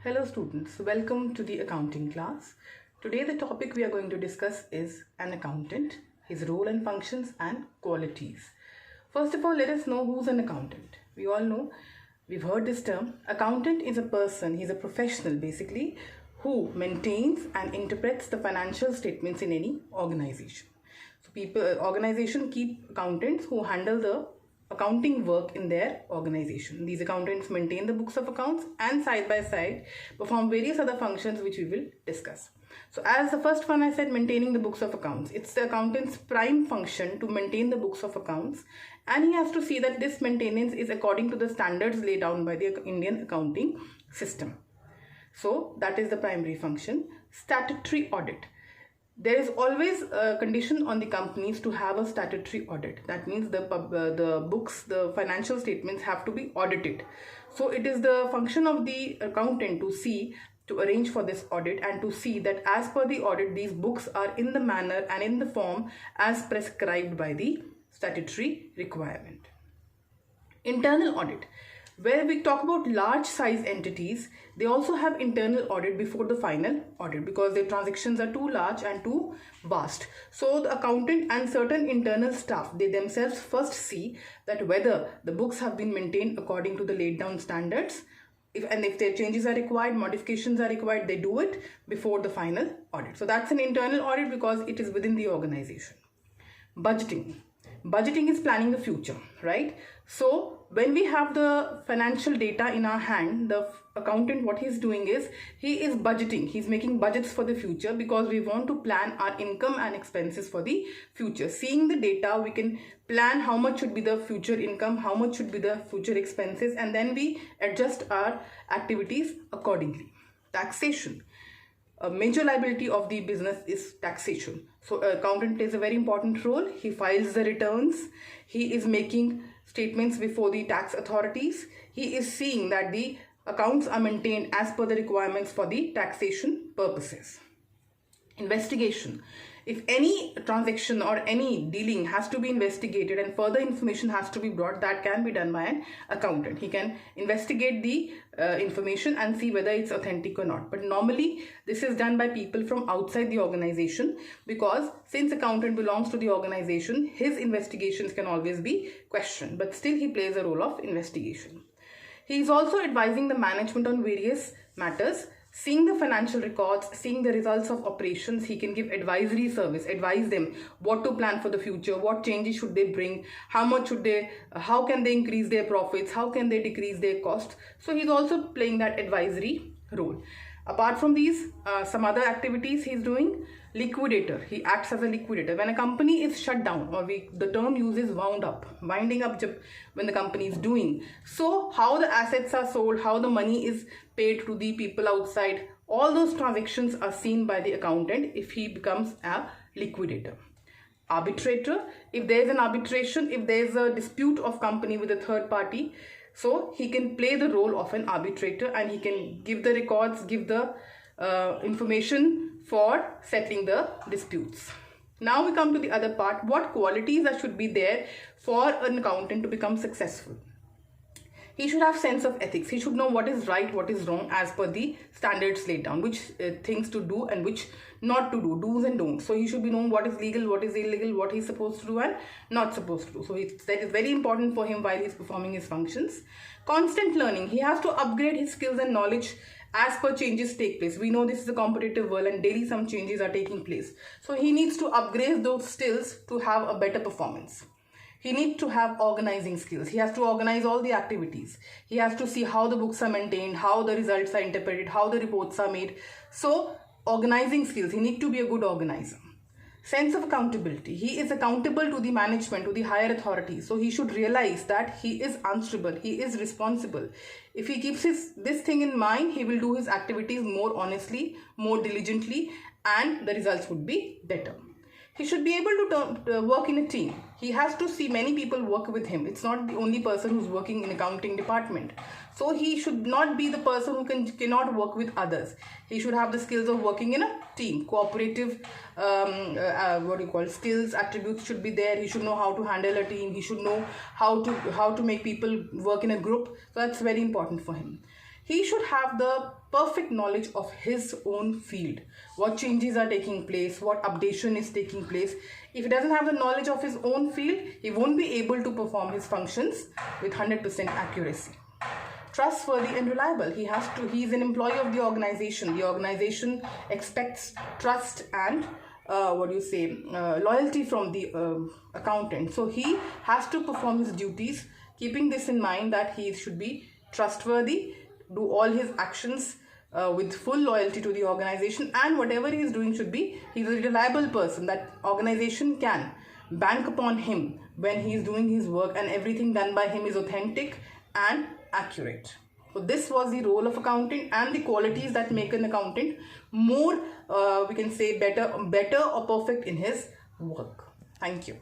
Hello students, welcome to the accounting class. Today the topic we are going to discuss is an accountant, his role and functions and qualities. First of all, let us know who's an accountant. We all know, we've heard this term. Accountant is a person, he's a professional basically, who maintains and interprets the financial statements in any organization. So organization keep accountants who handle the accounting work in their organization. These accountants maintain the books of accounts and side by side perform various other functions which we will discuss. So as the first one I said, maintaining the books of accounts. It's the accountant's prime function to maintain the books of accounts, and he has to see that this maintenance is according to the standards laid down by the Indian accounting system. So that is the primary function. Statutory audit. There is always a condition on the companies to have a statutory audit. That means the books, the financial statements have to be audited. So it is the function of the accountant to arrange for this audit and to see that as per the audit, these books are in the manner and in the form as prescribed by the statutory requirement. Internal audit. Where we talk about large size entities, they also have internal audit before the final audit because their transactions are too large and too vast. So the accountant and certain internal staff, they themselves first see that whether the books have been maintained according to the laid down standards. If there changes are required, modifications are required, they do it before the final audit. So that's an internal audit because it is within the organization. Budgeting. Budgeting is planning the future, right? So when we have the financial data in our hand, the accountant, what he's doing is he is budgeting. He's making budgets for the future because we want to plan our income and expenses for the future. Seeing the data, we can plan how much should be the future income, how much should be the future expenses, and then we adjust our activities accordingly. Taxation. A major liability of the business is taxation. So accountant plays a very important role. He files the returns. He is making statements before the tax authorities. He is seeing that the accounts are maintained as per the requirements for the taxation purposes. Investigation. If any transaction or any dealing has to be investigated and further information has to be brought, that can be done by an accountant. He can investigate the information and see whether it's authentic or not. But normally this is done by people from outside the organization because since accountant belongs to the organization, his investigations can always be questioned, but still he plays a role of investigation. He is also advising the management on various matters. Seeing the financial records, seeing the results of operations, he can give advisory service, advise them what to plan for the future, what changes should they bring, how can they increase their profits, how can they decrease their costs. So he's also playing that advisory role. Apart from these, some other activities he's doing. Liquidator. He acts as a liquidator. When a company is shut down, or the term uses winding up when the company is doing. So how the assets are sold, how the money is paid to the people outside, all those transactions are seen by the accountant if he becomes a liquidator. Arbitrator. If there is an arbitration, if there is a dispute of company with a third party, so he can play the role of an arbitrator and he can give the records, give the information for settling the disputes. Now we come to the other part. What qualities that should be there for an accountant to become successful? He should have sense of ethics. He should know what is right, what is wrong as per the standards laid down, which things to do and which not to do, do's and don'ts. So he should be knowing what is legal, what is illegal, what he's supposed to do and not supposed to do. So that is very important for him while he's performing his functions. Constant learning. He has to upgrade his skills and knowledge as per changes take place. We know this is a competitive world and daily some changes are taking place. So he needs to upgrade those skills to have a better performance. He needs to have organizing skills. He has to organize all the activities. He has to see how the books are maintained, how the results are interpreted, how the reports are made. So organizing skills. He needs to be a good organizer. Sense of accountability. He is accountable to the management, to the higher authorities. So he should realize that he is answerable. He is responsible. If he keeps this thing in mind, he will do his activities more honestly, more diligently, and the results would be better. He should be able to work in a team. He has to see many people work with him. It's not the only person who's working in accounting department. So he should not be the person who cannot work with others. He should have the skills of working in a team. Cooperative, skills, attributes should be there. He should know how to handle a team. He should know how to make people work in a group. So that's very important for him. he should have the perfect knowledge of his own field, what changes are taking place, what updation is taking place. If he doesn't have the knowledge of his own field, he won't be able to perform his functions with 100% accuracy. Trustworthy and reliable. He is an employee of the organization. The organization expects trust and loyalty from the accountant. So he has to perform his duties, keeping this in mind that he should be trustworthy, do all his actions with full loyalty to the organization, and whatever he is doing he's a reliable person that organization can bank upon him when he is doing his work, and everything done by him is authentic and accurate. So this was the role of accountant and the qualities that make an accountant more, we can say, better or perfect in his work. Thank you.